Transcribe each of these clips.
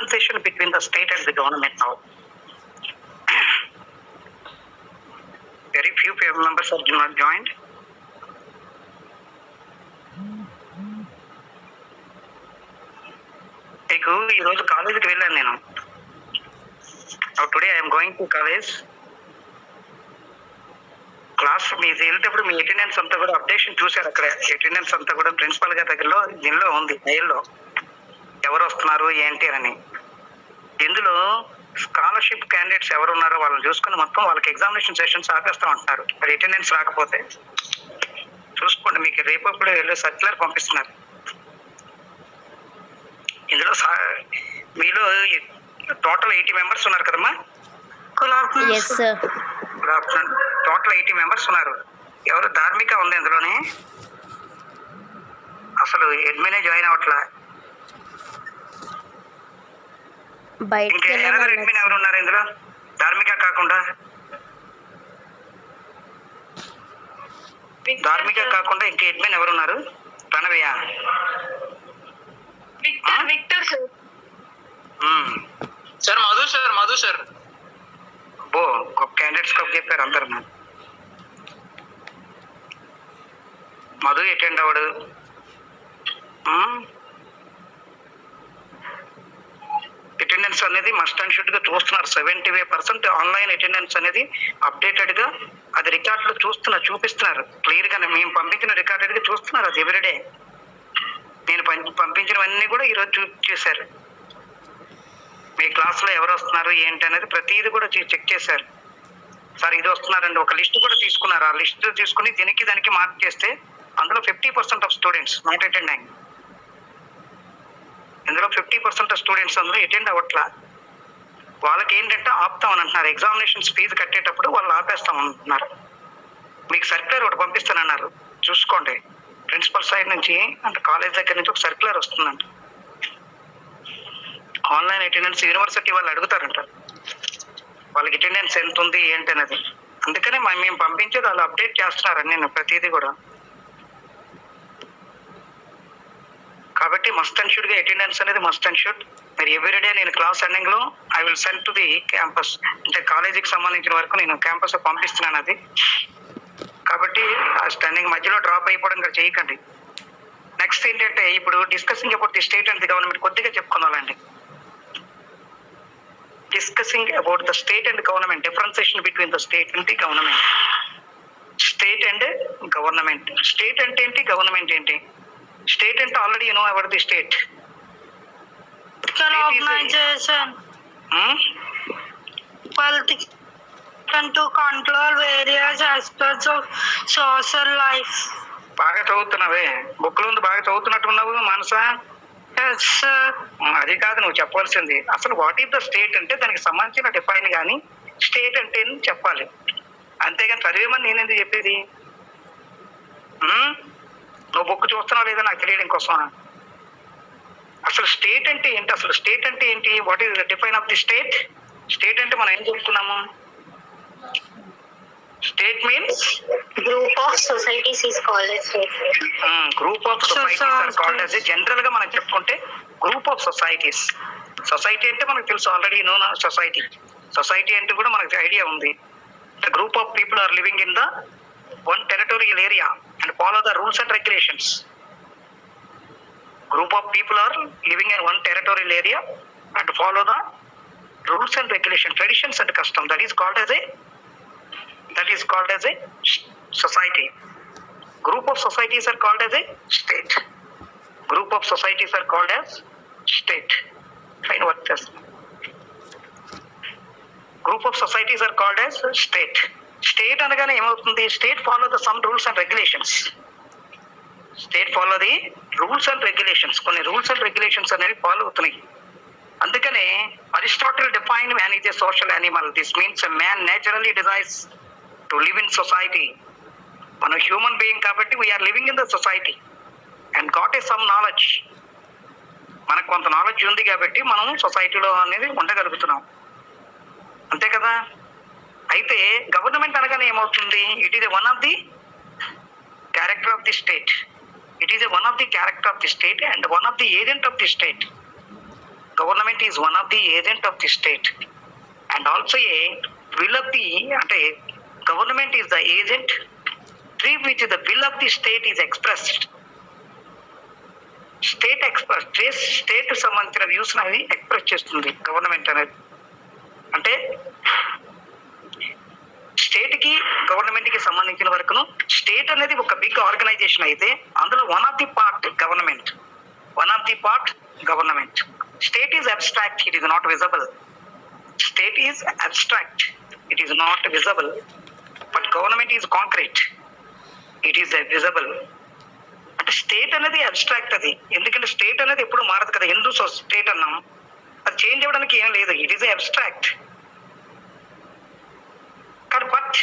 differentiation between the state and the government now. Very few members are not joined. మీకు ఈరోజు కాలేజీకి వెళ్ళాను నేను. Today I'm going to college. Class మీరు వెళ్ళేటప్పుడు మీ అటెండెన్స్ అంతా కూడా అప్డేషన్ చూశారు. అక్కడ అటెండెన్స్ అంతా కూడా ప్రిన్సిపల్ గారి దగ్గరలో దీనిలో ఉంది, మెయిల్లో ఎవరు వస్తున్నారు ఏంటి అని. ఇందులో స్కాలర్షిప్ క్యాండిడేట్స్ ఎవరు ఉన్నారో వాళ్ళని చూసుకుని మొత్తం వాళ్ళకి ఎగ్జామినేషన్ సెషన్స్ ఆపేస్తా ఉంటున్నారు. మరి అటెండెన్స్ రాకపోతే చూసుకోండి, మీకు రేపప్పుడు వెళ్ళి సర్క్యులర్ పంపిస్తున్నారు. ఇందులో మీలో టోటల్ 80 మెంబర్స్ ఉన్నారు కదమ్మా. టోటల్ 80 మెంబర్స్ ఉన్నారు. ఎవరు ధార్మిక ఉంది ఇందులోనే, అసలు అడ్మినే జాయిన్ అవ్వట్లా. ఇంకా అడ్మిన్ ఎవరు ఉన్నారు ఇందులో ధార్మిక కాకుండా? ధార్మిక కాకుండా ఇంకా అడ్మిన్ ఎవరు ఉన్నారు? ప్రణవియా? Victor sir. మధు సార్. బో గొప్ప క్యాండిడేట్స్ కప్ చెప్పారు అందరు. మధు అటెండ్ అవ్వడు. అటెండెన్స్ అనేది మస్ట్ అండ్ షుడ్ గా చూస్తున్నారు. 75% ఆన్లైన్ అటెండెన్స్ అనేది అప్డేటెడ్ గా అది రికార్డులో చూపిస్తున్నారు క్లియర్ గా. మేము పంపించిన రికార్డెడ్ గా చూస్తున్నారు అది ఎవ్రీడే. నేను పంపించినవన్నీ కూడా ఈరోజు చేశారు. మీ క్లాస్ లో ఎవరు వస్తున్నారు ఏంటి అనేది ప్రతిదీ కూడా చెక్ చేశారు. సార్ ఇది వస్తున్నారండి, ఒక లిస్ట్ కూడా తీసుకున్నారు. ఆ లిస్ట్ తీసుకుని దానికి మార్క్ చేస్తే అందులో 50% ఆఫ్ స్టూడెంట్స్ నాట్ అటెండింగ్. ఇందులో 50% ఆఫ్ స్టూడెంట్స్ అందులో అటెండ్ అవ్వట్లా. వాళ్ళకి ఏంటంటే ఆపుతామని అంటున్నారు. ఎగ్జామినేషన్స్ ఫీజు కట్టేటప్పుడు వాళ్ళు ఆపేస్తామంటున్నారు. మీకు సర్క్యులర్ ఒకటి పంపిస్తానన్నారు, చూసుకోండి. ప్రిన్సిపల్ సైడ్ నుంచి అంటే కాలేజ్ దగ్గర నుంచి ఒక సర్క్యులర్ వస్తుందంట. ఆన్లైన్ అటెండెన్స్ యూనివర్సిటీ వాళ్ళు అడుగుతారంట, వాళ్ళకి అటెండెన్స్ ఎంత ఉంది ఏంటి అనేది. అందుకనే మేము పంపించేది వాళ్ళు అప్డేట్ చేస్తున్నారండి నేను ప్రతిదీ కూడా. కాబట్టి మస్ట్ అండ్ షుడ్ గా అటెండెన్స్ అనేది మస్ట్ అండ్ షుడ్. మరి ఎవ్రీడే నేను క్లాస్ ఎండింగ్ లో I will send to the campus, అంటే కాలేజీకి సంబంధించిన వరకు నేను క్యాంపస్ పంపిస్తున్నాను అది. కాబట్టి ఆ స్టాండింగ్ మధ్యలో డ్రాప్ అయిపోవడం కూడా చేయకండి. నెక్స్ట్ ఏంటంటే ఇప్పుడు discussing about the state and the government కొద్దిగా చెప్పుకోవాలండి. Discussing about the state and government, differentiation between the state and the government. State and government. State అంటే ఏంటి, గవర్నమెంట్ ఏంటి? స్టేట్ అంటే already you know about the state. organization to control various aspects of social life. బాగా చదువుతున్నావే, బుక్లో ఉంది బాగా చదువుతున్నట్టున్నావు మనసా. అది కాదు నువ్వు చెప్పాల్సింది. అసలు వాట్ ఈస్ ద స్టేట్ అంటే దానికి సంబంధించిన డిఫైన్ కానీ స్టేట్ అంటే చెప్పాలి. అంతేగాని చదివేమని నేను ఎందుకు చెప్పేది? నువ్వు బుక్ చూస్తున్నావు లేదా నాకు తెలియడం కోసం. అసలు స్టేట్ అంటే ఏంటి? అసలు స్టేట్ అంటే ఏంటి? What is the define of the state? State అంటే మనం ఏం చెప్తున్నాము? State means Group of societies is called as state. Group of societies are called as. General గా మనం చెప్పుకుంటే గ్రూప్ ఆఫ్ సొసైటీస్. సొసైటీ అంటే మనకు తెలుసు ఆల్రెడీ నో సొసైటీ. సొసైటీ అంటే కూడా మనకు ఐడియా ఉంది. The group of people are living in the one territorial area and follow the rules and regulations. Group of people are living in one territorial area and follow the rules and regulations, traditions and custom. That is called as a society. Group of societies are called as a state. Group of societies are called as state. Fine, what this? Group of societies are called as state. State అనగానే ఏమవుతుంది? State follow the some rules and regulations. State follow the rules and regulations. కొన్ని rules and regulations అనేవి follow అవుతున్నాయి. అందుకనే Aristotle define man is a social animal. This means man naturally desires to live in society. మనం human being కాబట్టి we are living in the society and got a some knowledge. మనకు కొంత knowledge ఉంది కాబట్టి మనం సొసైటీలో అనేది ఉండగలుగుతున్నాం, అంతే కదా. అయితే గవర్నమెంట్ అనగానే ఏమవుతుంది? It is one of the character of the state. It is one of the character of the state and one of the agent of the state. Government is one of the agent of the state and also a will of the అంటే government is the agent through which the will of the state is expressed. State సంబంధించిన views అనేది express చేస్తుంది government అనేది. అంటే state కి government కి సంబంధించిన వరకును స్టేట్ అనేది ఒక బిగ్ ఆర్గనైజేషన్ అయితే అందులో one of the part government. State is abstract, it is not visible. State is abstract, it is not visible, but government is concrete, it is visible. అంటే state అనేది abstract అది, ఎందుకంటే state అనేది ఎప్పుడు మారదు కదా. హిందూ స్టేట్ అన్నాం, అది చేంజ్ అవ్వడానికి ఏం లేదు, ఇట్ ఈస్ అబ్స్ట్రాక్ట్. కానీ బట్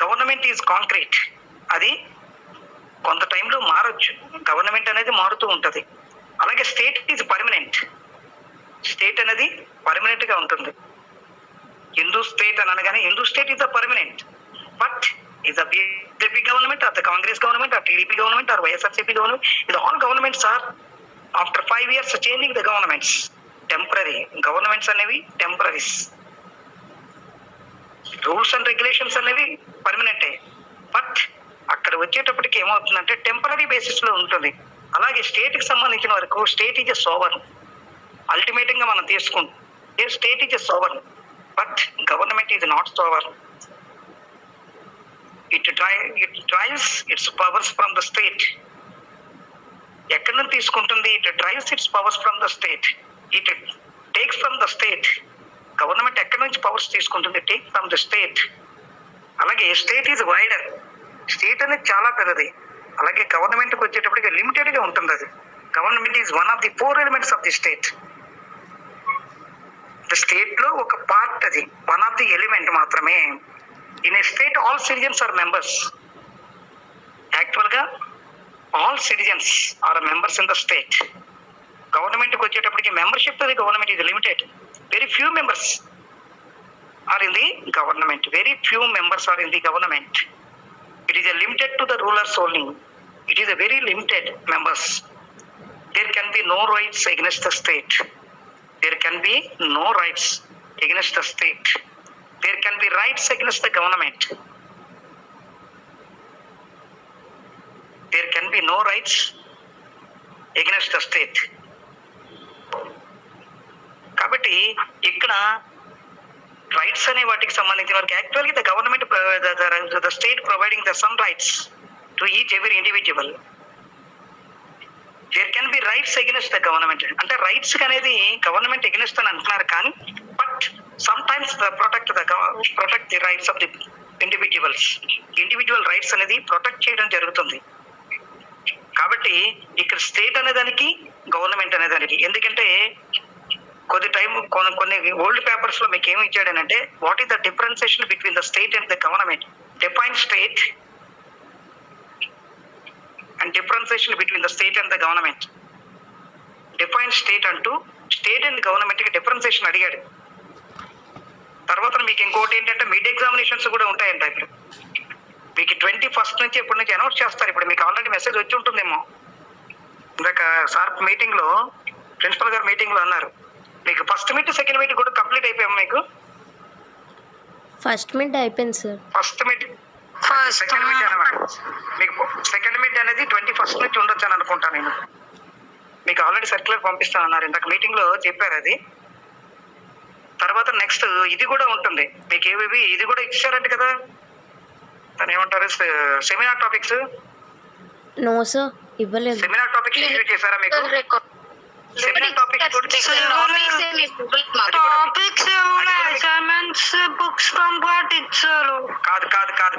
గవర్నమెంట్ ఈజ్ కాంక్రీట్, అది కొంత టైంలో మారచ్చు. గవర్నమెంట్ అనేది మారుతూ ఉంటుంది. అలాగే స్టేట్ ఈజ్ పర్మనెంట్, స్టేట్ అనేది పర్మనెంట్ గా ఉంటుంది. హిందూ స్టేట్ అని అనగానే Hindu state is a permanent, but is the BJP government or the Congress government or TDP government or YSRCP government, is all governments are after 5 years changing the governments. Temporary governments అనేవి temporaries, rules and regulations అనేవి పర్మనెంటే, but అక్కడ వచ్చేటప్పటికి ఏమవుతుందంటే temporary basis లో ఉంటుంది. అలాగే state కి సంబంధించిన వరకు state is a sovereign. Ultimate గా మనం తీసుకుంటే state is a sovereign, but government is not sovereign. It drives its powers from the state. ఎక్కడి నుంచి తీసుకుంటుంది? It drives its powers from the state. It takes from the state. Government ఎక్కడి నుంచి powers తీసుకుంటుంది? Take from the state. అలాగే state is wider, state అనేది చాలా పెద్దది. అలాగే గవర్నమెంట్కి వచ్చేటప్పటికి లిమిటెడ్ గా ఉంటుంది. అది government is one of the 4 elements of the state. State లో ఒక పార్ట్, అది వన్ ఆఫ్ ది ఎలిమెంట్ మాత్రమే. In a state, all citizens are members. Actual ga, all citizens are members in the state. Government ko vachetappadiki membership to the government is limited. Very few members are in the government. Very few members are in the government. It is limited to the rulers only. It is a very limited members. There can be no rights against the state. There can be no rights against the state. There can be rights against the government. There can be no rights against the state. కాబట్టి ఇక్కడ rights అనే వాటికి సంబంధించిన వరకు యాక్చువల్గా the government the state providing the some rights to each every individual. There can be rights against the government. అంటే rights అనేది government against అని అంటున్నారు, కానీ but sometimes protect the rights of the individuals. Individual rights అనేది protect చేయడం జరుగుతుంది. కాబట్టి ఇక్కడ స్టేట్ అనే దానికి గవర్నమెంట్ అనే దానికి, ఎందుకంటే కొన్ని ఓల్డ్ పేపర్స్ లో మీకు ఏమి ఇచ్చాడనంటే what is the differentiation between the state and the government. Define state and differentiation between the state and the government. Define state అంటూ స్టేట్ అండ్ గవర్నమెంట్ కి డిఫరెన్సియేషన్ అడిగాడు. తర్వాత మీకు ఇంకోటి ఏంటంటే మిడ్ ఎగ్జామినేషన్స్ కూడా ఉంటాయంట. ఇప్పుడు మీకు 21st నుంచి ఇప్పటి నుంచి అనౌన్స్ చేస్తారు. ఇప్పుడు మీకు ఆల్రెడీ మెసేజ్ వచ్చి ఉంటుందేమో. ఇందాక సార్ మీటింగ్ లో, ప్రిన్సిపల్ గారు మీటింగ్ లో అన్నారు మీకు ఫస్ట్ మిడ్ సెకండ్ మిడ్ కూడా కంప్లీట్ అయిపోయాము. మీకు ఫస్ట్ మిడ్ అయిపోయింది sir. First mid second mid అనమాట. మీకు సెకండ్ మిడ్ అనేది 21st నుంచి ఉండొచ్చు అని అనుకుంటాను నేను. మీకు ఆల్రెడీ సర్క్యులర్ పంపిస్తానన్నారు, ఇందాక మీటింగ్ లో చెప్పారు అది. తర్వాత నెక్స్ట్ ఇది కూడా ఉంటుంది మీకు. ఏవి ఇది కూడా ఇచ్చారంట కదా, దాని ఏమంటారు, సెమినార్ టాపిక్స్. నో సార్, ఇవ్వలేదు. సెమినార్ టాపిక్స్ ఇష్యూ చేశారా మీకు? సెమినార్ టాపిక్స్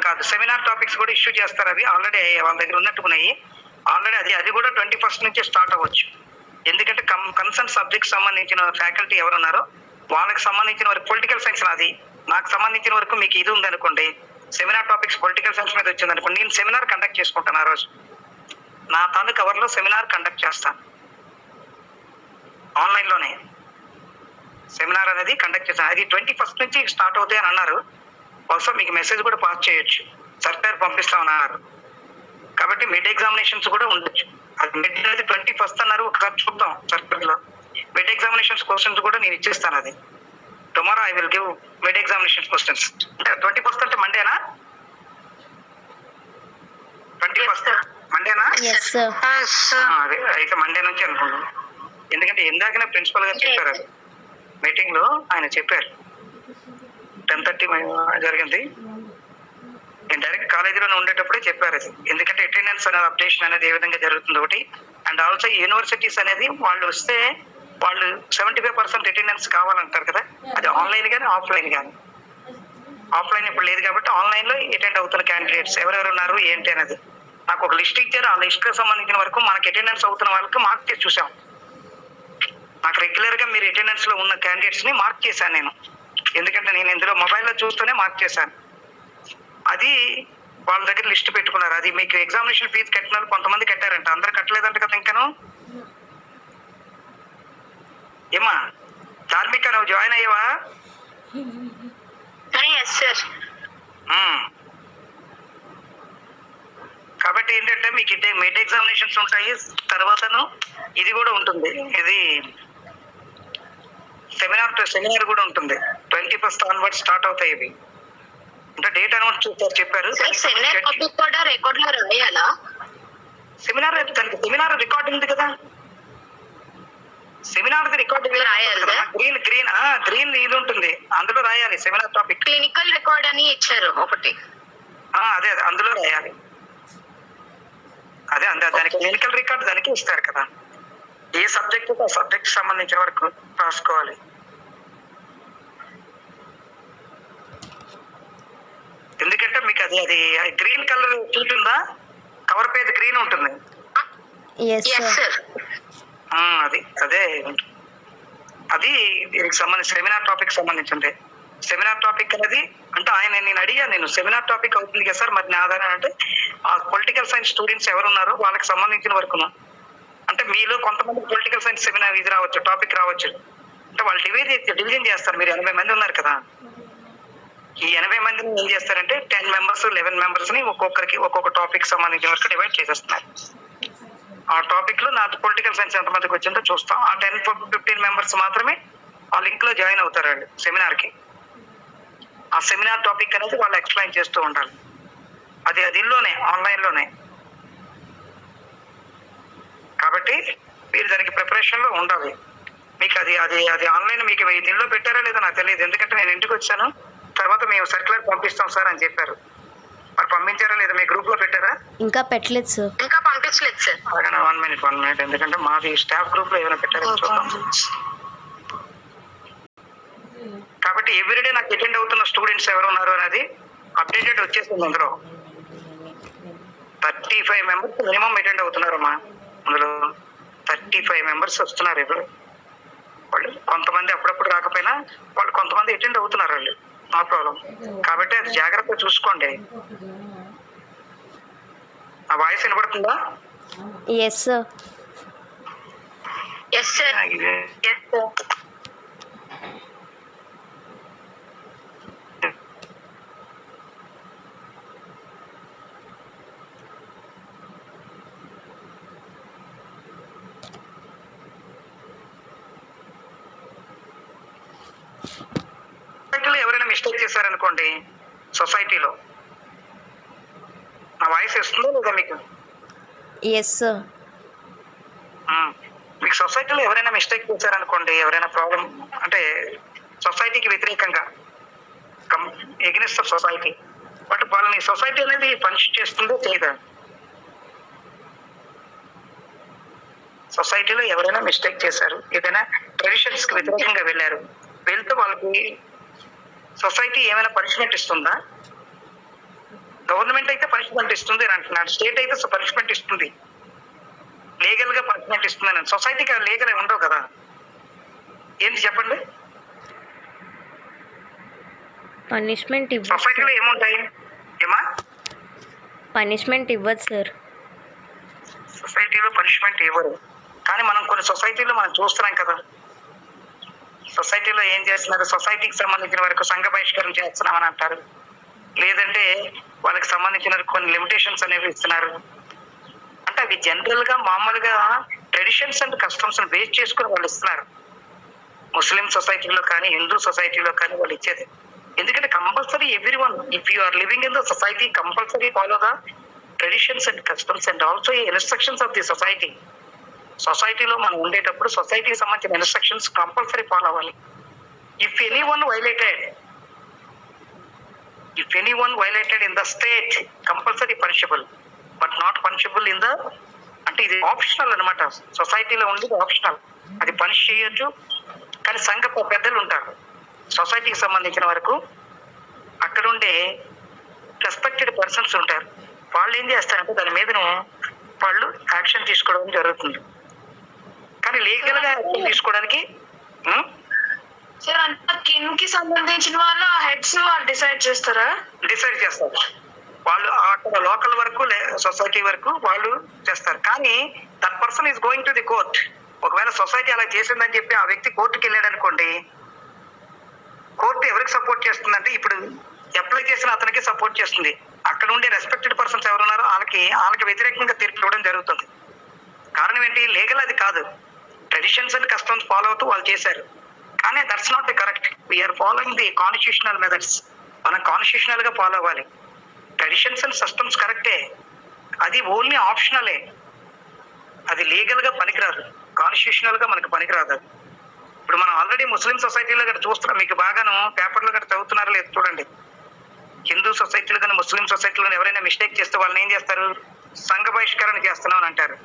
కాదు సెమినార్ టాపిక్స్ కూడా ఇష్యూ చేస్తారు. అవి ఆల్రెడీ వాళ్ళ దగ్గర ఉన్నట్టుకున్నాయి. ఆల్రెడీ అది కూడా 21st నుంచి స్టార్ట్ అవ్వచ్చు. ఎందుకంటే కన్సర్న్ సబ్జెక్ట్ సంబంధించిన ఫ్యాకల్టీ ఎవరు ఉన్నారో వాళ్ళకి సంబంధించిన వరకు పొలిటికల్ సైన్స్, అది నాకు సంబంధించిన వరకు మీకు ఇది ఉందనుకోండి, సెమినార్ టాపిక్స్ పొలిటికల్ సైన్స్ మీద వచ్చింది అనుకోండి, నేను సెమినార్ కండక్ట్ చేసుకుంటాను. ఆ రోజు నా తాను కవర్లో సెమినార్ కండక్ట్ చేస్తాను. ఆన్లైన్ లోనే సెమినార్ అనేది కండక్ట్ చేస్తాను. అది 21st నుంచి స్టార్ట్ అవుతాయి అని అన్నారు. బహుశా మీకు మెసేజ్ కూడా పాస్ చేయొచ్చు, సర్కార్ పంపిస్తామని అన్నారు. కాబట్టి మిడ్ ఎగ్జామినేషన్స్ కూడా ఉండొచ్చు. అది మిడ్ అనేది 21st అన్నారు. ఒకసారి చూద్దాం సర్కార్ లో మిడ్ ఎగ్జామినేషన్స్ క్వశ్చన్స్ కూడా నేను ఇచ్చేస్తాను. అది tomorrow I will give mid examination questions. 21st అంటే మండేనా? 21st మండేనా? Yes sir. అదే అయితే మండే నుంచి అనుకుంటున్నాను. ఎందుకంటే ఇందాకనే ప్రిన్సిపల్ గారు చెప్పారు, అది మీటింగ్ లో ఆయన చెప్పారు 10:30 జరిగింది. నేను డైరెక్ట్ కాలేజీలోనే ఉండేటప్పుడే చెప్పారు అది. ఎందుకంటే అటెండెన్స్ అనేది అప్డేషన్ అనేది ఏ విధంగా జరుగుతుంది ఒకటి, అండ్ ఆల్సో యూనివర్సిటీస్ అనేది వాళ్ళు వస్తే వాళ్ళు 75% అటెండెన్స్ కావాలంటారు కదా, అది ఆన్లైన్ కానీ ఆఫ్లైన్ కానీ. ఆఫ్లైన్ ఇప్పుడు లేదు కాబట్టి ఆన్లైన్ లో అటెండ్ అవుతున్న క్యాండిడేట్స్ ఎవరెవరు ఉన్నారు ఏంటి అనేది నాకు ఒక లిస్ట్ ఇచ్చారు. ఆ లిస్ట్ కి సంబంధించిన వరకు మనకి అటెండెన్స్ అవుతున్న వాళ్ళకి మార్క్ చేసి చూసాం. నాకు రెగ్యులర్ గా మీరు అటెండెన్స్ లో ఉన్న క్యాండిడేట్స్ ని మార్క్ చేశాను నేను, ఎందుకంటే నేను ఇందులో మొబైల్లో చూస్తూనే మార్క్ చేశాను. అది వాళ్ళ దగ్గర లిస్ట్ పెట్టుకున్నారు. అది మీకు ఎగ్జామినేషన్ ఫీజు కట్టిన వాళ్ళు కొంతమంది కట్టారంట, అందరు కట్టలేదంట కదా. ఇంకాను ఏమా ధార్మిక నువ్వు జాయిన్ అయ్యావా? Yes sir. కాబట్టి ఏంటంటే మీకు మిడ్ ఎగ్జామినేషన్స్ ఉంటాయి, తర్వాతను ఇది కూడా ఉంటుంది, ఇది సెమినార్ కూడా ఉంటుంది. 21st ఆన్వర్డ్ స్టార్ట్ అవుతాయి ఇవి. అంటే డేట్ అనౌన్స్ చేస్తారు చెప్పారు. సెమినార్ టాపిక్ కూడా రికార్డ్ లో రాయాలా? సెమినార్ దానికి సెమినార్ రికార్డ్ ఉంది కదా, సెమినార్ రికార్డ్ గ్రీన్ ఇది ఉంటుంది, అందులో రాయాలి సెమినార్ టాపిక్. క్లినికల్ రికార్డ్ అని ఇచ్చారు ఒకటి. అదే అందులో రాయాలి. అదే దానికి క్లినికల్ రికార్డ్ దానికి ఇస్తారు కదా, ఏ సబ్జెక్ట్ ఆ సబ్జెక్ట్ సంబంధించిన వరకు రాసుకోవాలి. ఎందుకంటే మీకు అది గ్రీన్ కలర్ షీట్ ఉందా, కవర్ పేజ్ గ్రీన్ ఉంటుంది. Yes sir. అదే అది దీనికి సంబంధించి సెమినార్ టాపిక్ సంబంధించింది. సెమినార్ టాపిక్ అనేది అంటే నేను అడిగా, నేను సెమినార్ టాపిక్ అవుతుంది కదా సార్, మరి నా ఆధారం అంటే ఆ పొలిటికల్ సైన్స్ స్టూడెంట్స్ ఎవరు ఉన్నారో వాళ్ళకి సంబంధించిన వరకును, అంటే మీలో కొంతమంది పొలిటికల్ సైన్స్ సెమినార్ ఇది రావచ్చు, టాపిక్ రావచ్చు. అంటే వాళ్ళు డివిజన్ చేస్తారు. మీరు 80 మంది ఉన్నారు కదా, ఈ 80 మందిని ఏం చేస్తారంటే 10 మెంబర్స్ 11 మెంబర్స్ ని ఒక్కొక్కరికి ఒక్కొక్క టాపిక్ సంబంధించిన వరకు డివైడ్ చేసేస్తున్నారు. ఆ టాపిక్ లో నాకు పొలిటికల్ సైన్స్ ఎంతమందికి వచ్చిందో చూస్తాం. ఆ 10-15 మెంబర్స్ మాత్రమే ఆ లింక్ లో జాయిన్ అవుతారు వాళ్ళు సెమినార్ కి. ఆ సెమినార్ టాపిక్ అనేది వాళ్ళు ఎక్స్ప్లెయిన్ చేస్తూ ఉండాలి. అదిలోనే ఆన్లైన్ లోనే. కాబట్టి మీరు దానికి ప్రిపరేషన్ లో ఉండాలి. మీకు అది ఆన్లైన్ మీకు దీనిలో పెట్టారా లేదా నాకు తెలియదు, ఎందుకంటే నేను ఇంటికి వచ్చాను, తర్వాత మేము సర్క్యులర్ పంపిస్తాం సార్ అని చెప్పారు. మరి పంపించారా లేదా, మీ గ్రూప్ లో పెట్టారా? ఇంకా పెట్టలేదు సార్. ఇంకా పంపించలేదు సార్. 1 మినిట్, ఎందుకంటే మాది స్టాఫ్ గ్రూప్ లో ఏమైనా పెట్టారని చూద్దాం. కాబట్టి ఎవ్రీడే నాకు అటెండ్ అవుతున్న స్టూడెంట్స్ ఎవరు ఉన్నారు అనేది అప్డేటెడ్ వచ్చేస్తుంది. అందులో 35 మెంబర్స్ మినిమం అటెండ్ అవుతున్నారమ్మా. అందులో 35 మెంబర్స్ వస్తున్నారు ఇప్పుడు. వాళ్ళు కొంతమంది అప్పుడప్పుడు రాకపోయినా వాళ్ళు కొంతమంది అటెండ్ అవుతున్నారు, వాళ్ళు నో ప్రాబ్లం. కాబట్టి అది జాగ్రత్తగా చూసుకోండి. ఆ వాయిస్ వినపడుతుందా? Yes sir. Yes sir. ఎవరైనా మిస్టేక్ చేశారనుకోండి సొసైటీలో, నా వాయిస్ వస్తుందో లేదా మీకు? Yes sir. మీకు సొసైటీలో ఎవరైనా మిస్టేక్ చేశారనుకోండి, ఎవరైనా ప్రాబ్లం అంటే సొసైటీకి వ్యతిరేకంగా ఎగ్నెస్ట్ ఆఫ్ సొసైటీ, బట్ వాళ్ళని సొసైటీ అనేది పనిష్ చేస్తుందో చేయదా? సొసైటీలో ఎవరైనా మిస్టేక్ చేశారు, ఏదైనా ట్రెడిషన్స్ కి వ్యతిరేకంగా వెళ్ళారు, వెళ్తే వాళ్ళకి సొసైటీ ఏమైనా పనిష్మెంట్ ఇస్తుందా? గవర్నమెంట్ అయితే పనిష్మెంట్ ఇస్తుంది అని అంటున్నాడు, స్టేట్ అయితే పనిష్మెంట్ ఇస్తుంది, లీగల్ గా పనిష్మెంట్ ఇస్తుంది. సొసైటీకి లీగల్ ఉండవు కదా, ఏంటి చెప్పండి? పనిష్మెంట్ సొసైటీలో ఏముంటాయి ఏమా? పనిష్మెంట్ ఇవ్వదు సార్. సొసైటీలో పనిష్మెంట్ ఇవ్వరు, కానీ మనం కొన్ని సొసైటీలో మనం చూస్తున్నాం కదా, సొసైటీలో ఏం చేస్తున్నారు, సొసైటీకి సంబంధించిన వరకు సంఘ బహిష్కరణ చేస్తున్నామని అంటారు, లేదంటే వాళ్ళకి సంబంధించిన కొన్ని లిమిటేషన్స్ అనేవి ఇస్తున్నారు. అంటే అవి జనరల్ గా మామూలుగా ట్రెడిషన్స్ అండ్ కస్టమ్స్ బేస్ చేసుకుని వాళ్ళు ఇస్తున్నారు. ముస్లిం సొసైటీలో కానీ హిందూ సొసైటీలో కానీ వాళ్ళు ఇచ్చేది. ఎందుకంటే compulsory every one if you are living in the society compulsory follow the traditions and customs and also instructions of the society. సొసైటీలో మనం ఉండేటప్పుడు సొసైటీకి సంబంధించిన ఇన్స్ట్రక్షన్స్ కంపల్సరీ ఫాలో అవ్వాలి. If any one violated in the state compulsory punishable, but not punishable in the, అంటే ఇది optional అనమాట. సొసైటీలో ఉండేది ఆప్షనల్, అది పనిష్ చేయొచ్చు. కానీ సంఘ పెద్దలు ఉంటారు సొసైటీకి సంబంధించిన వరకు, అక్కడ ఉండే రెస్పెక్టెడ్ పర్సన్స్ ఉంటారు. వాళ్ళు ఏం చేస్తారంటే దాని మీదను వాళ్ళు యాక్షన్ తీసుకోవడం జరుగుతుంది. కానీ లీగల్ గా యాక్షన్ తీసుకోవడానికి సార్ అంటే కింగ్ కి సంబంధించిన వాళ్ళు హెడ్స్ వాళ్ళు డిసైడ్ చేస్తారు. వాళ్ళు అక్కడ లోకల్ వరకు సొసైటీ వరకు వాళ్ళు చేస్తారు. కానీ that person is going to the court. ఒకవేళ సొసైటీ అలా చేసిందని చెప్పి ఆ వ్యక్తి కోర్టుకి వెళ్ళాడు అనుకోండి, కోర్టు ఎవరికి సపోర్ట్ చేస్తుందంటే ఇప్పుడు అప్లై చేసిన అతనికి సపోర్ట్ చేస్తుంది. అక్కడ ఉండే రెస్పెక్టెడ్ పర్సన్స్ ఎవరున్నారో వాళ్ళకి వ్యతిరేకంగా తీర్పు ఇవ్వడం జరుగుతుంది. కారణం ఏంటి? లీగల్ అది కాదు, ట్రెడిషన్స్ అండ్ కస్టమ్స్ ఫాలో అవుతూ వాళ్ళు చేశారు. కానీ that's not the correct. We are following the constitutional methods. మనం కాన్స్టిట్యూషనల్ గా ఫాలో అవ్వాలి. ట్రెడిషన్స్ అండ్ కస్టమ్స్ కరెక్టే, అది ఓన్లీ ఆప్షనలే, అది లీగల్ గా పనికిరాదు, కాన్స్టిట్యూషనల్ గా మనకు పనికిరాదు. ఇప్పుడు మనం ఆల్రెడీ ముస్లిం సొసైటీలో గట్రా చూస్తున్నాం, మీకు బాగాను పేపర్లో గట్రా చదువుతున్నారో లేదు చూడండి. హిందూ సొసైటీలు కానీ ముస్లిం సొసైటీలో ఎవరైనా మిస్టేక్ చేస్తే వాళ్ళని ఏం చేస్తారు? సంఘ బహిష్కరణ చేస్తున్నాం అని అంటారు,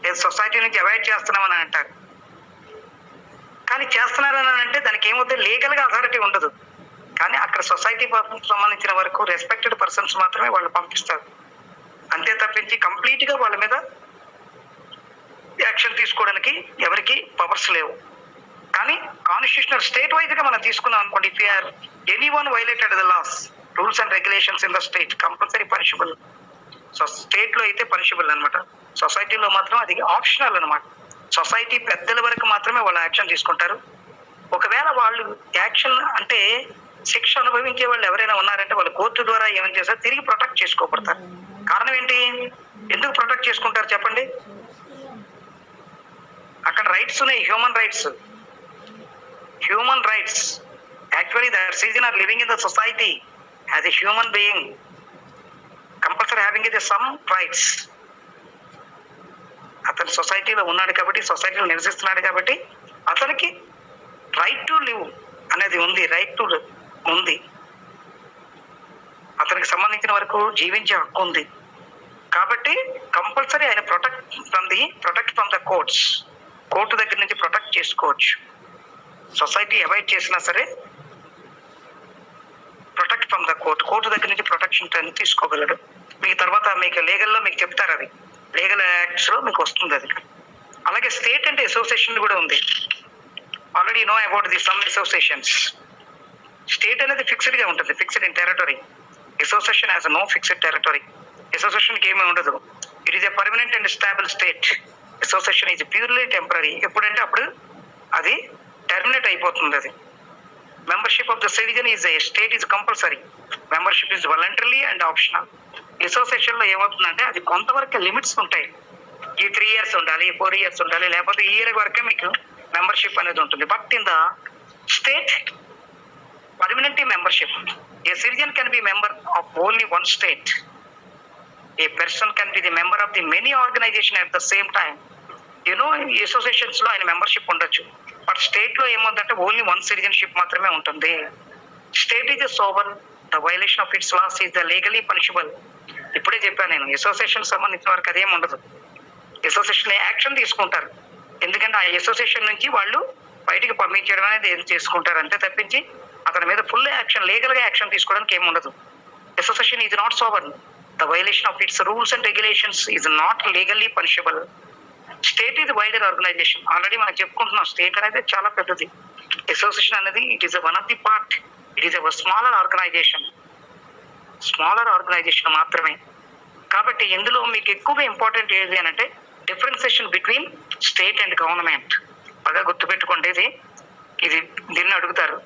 లేదా సొసైటీ నుంచి అవాయిడ్ చేస్తున్నామని అంటారు. కానీ చేస్తున్నారని అంటే దానికి ఏమవుతుంది? లీగల్ గా అథారిటీ ఉండదు. కానీ అక్కడ సొసైటీ సంబంధించిన వరకు రెస్పెక్టెడ్ పర్సన్స్ మాత్రమే వాళ్ళు పంపిస్తారు. అంతే తప్పించి కంప్లీట్ గా వాళ్ళ మీద యాక్షన్ తీసుకోవడానికి ఎవరికి పవర్స్ లేవు. కానీ కాన్స్టిట్యూషనల్ స్టేట్ వైజ్ గా మనం తీసుకున్నాం అనుకోండి, if you are any one violated the laws rules and regulations in the state compulsory punishable. So state లో అయితే పనిషబుల్ అనమాట, సొసైటీలో మాత్రం అది ఆప్షనల్ అనమాట. సొసైటీ పెద్దల వరకు మాత్రమే వాళ్ళు యాక్షన్ తీసుకుంటారు. ఒకవేళ వాళ్ళు యాక్షన్ అంటే శిక్ష అనుభవించే వాళ్ళు ఎవరైనా ఉన్నారంటే వాళ్ళు కోర్టు ద్వారా ఏమని చేస్తారు? తిరిగి ప్రొటెక్ట్ చేసుకోబడతారు. కారణం ఏంటి? ఎందుకు ప్రొటెక్ట్ చేసుకుంటారు చెప్పండి? అక్కడ రైట్స్ ఉన్నాయి, human rights. Actually the citizen are living in the society as a human being, compulsory having it some rights. అతను సొసైటీలో ఉన్నాడు కాబట్టి, సొసైటీలో నివసిస్తున్నాడు కాబట్టి అతనికి రైట్ టు లివ్ అనేది ఉంది, ఉంది. అతనికి సంబంధించిన వరకు జీవించే హక్కు ఉంది. కాబట్టి కంపల్సరీ ఆయన protect from the courts, court దగ్గర నుంచి ప్రొటెక్ట్ చేసుకోవచ్చు. సొసైటీ అవాయిడ్ చేసినా సరే ప్రొటెక్ట్ ఫ్రమ్ ద కోర్టు దగ్గర నుంచి ప్రొటెక్షన్ తీసుకోగలడు. మీకు తర్వాత మీకు లీగల్లో మీకు చెప్తారు, అది లీగల్ యాక్ట్స్ లో మీకు వస్తుంది అది. అలాగే స్టేట్ అంటే అసోసియేషన్ కూడా ఉంది. Already know about the some associations. State అనేది ఫిక్స్డ్ గా ఉంటుంది, fixed in territory. Association has no fixed territory. Association కి ఏమీ ఉండదు. It is a permanent and stable state. Association is purely temporary. ఎప్పుడంటే అప్పుడు అది టెర్మినేట్ అయిపోతుంది. అది membership of the citizen is a state is compulsory. Membership is voluntary and optional. Association లో ఏమవుతుందంటే అది కొంతవరకు లిమిట్స్ ఉంటాయి. ఈ 3 years ఉండాలి, 4 years ఉండాలి, లేకపోతే ఈ ఇయర్ వరకే మీకు మెంబర్షిప్ అనేది ఉంటుంది. But in the state permanent membership. A citizen can be member of only one state. A person can be the member of the many organisation at the same time. ఈ associations లో ఆయన membership ఉండొచ్చు. But state లో ఏముందంటే only one citizenship మాత్రమే ఉంటుంది. State is sovereign. The violation of its laws is the legally punishable. ఇప్పుడే చెప్పాను నేను, అసోసియేషన్ సంబంధించిన వరకు అదేం ఉండదు. అసోసియేషన్ యాక్షన్ తీసుకుంటారు, ఎందుకంటే ఆ అసోసియేషన్ నుంచి వాళ్ళు బయటికి పంపించడం అనేది ఏం చేసుకుంటారు అంతే తప్పించి అతని మీద ఫుల్ యాక్షన్, లీగల్ గా యాక్షన్ తీసుకోవడానికి ఏమి ఉండదు. Association is not sovereign. The violation of its rules and regulations is not legally punishable. State is wider organisation. Already మనం చెప్పుకుంటున్నాం, స్టేట్ అనేది చాలా పెద్దది. అసోసియేషన్ అనేది it is one of the part. It is smaller organisation మాత్రమే. కాబట్టి ఇందులో మీకు ఎక్కువగా ఇంపార్టెంట్ ఏది అని అంటే differentiation between state and government. బాగా గుర్తుపెట్టుకోండి, ఇది దీన్ని అడుగుతారు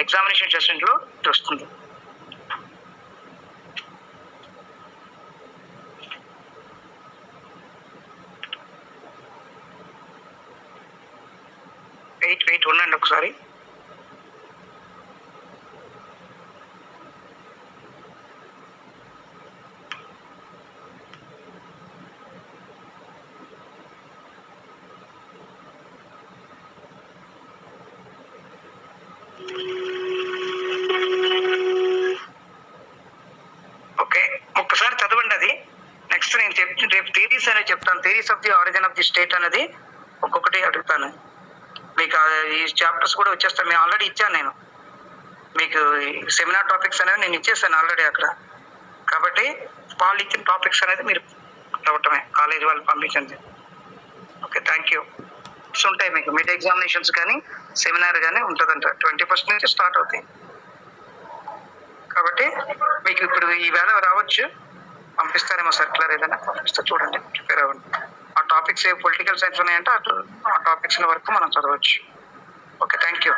ఎగ్జామినేషన్ సెషన్ లో వస్తుంది. వెయిట్ ఉండండి ఒకసారి. ఓకే, ఒక్కసారి చదవండి అది. నెక్స్ట్ నేను రేపు థియరీస్ అనేది చెప్తాను. Theories of the origin of the state అనేది ఒక్కొక్కటి అడుగుతాను. మీకు ఈ చాప్టర్స్ కూడా వచ్చేస్తాను. మేము ఆల్రెడీ ఇచ్చాను. నేను మీకు సెమినార్ టాపిక్స్ అనేవి నేను ఇచ్చేసాను ఆల్రెడీ అక్కడ. కాబట్టి వాళ్ళు ఇచ్చిన టాపిక్స్ అనేది మీరు చదవటమే, కాలేజీ వాళ్ళు పంపించండి. Okay, thank you. ఉంటాయి మీకు మిడ్ ఎగ్జామినేషన్స్ కానీ సెమినార్ కానీ ఉంటుందంట. 21st నుంచి స్టార్ట్ అవుతాయి. కాబట్టి మీకు ఇప్పుడు ఈ వేళ రావచ్చు, పంపిస్తారేమో సర్క్యులర్ ఏదైనా పంపిస్తే చూడండి, ప్రిపేర్ అవ్వండి. ఆ టాపిక్స్ ఏ పొలిటికల్ సైన్స్ ఉన్నాయంటే అటు ఆ టాపిక్స్ వరకు మనం చదవచ్చు. Okay, thank you.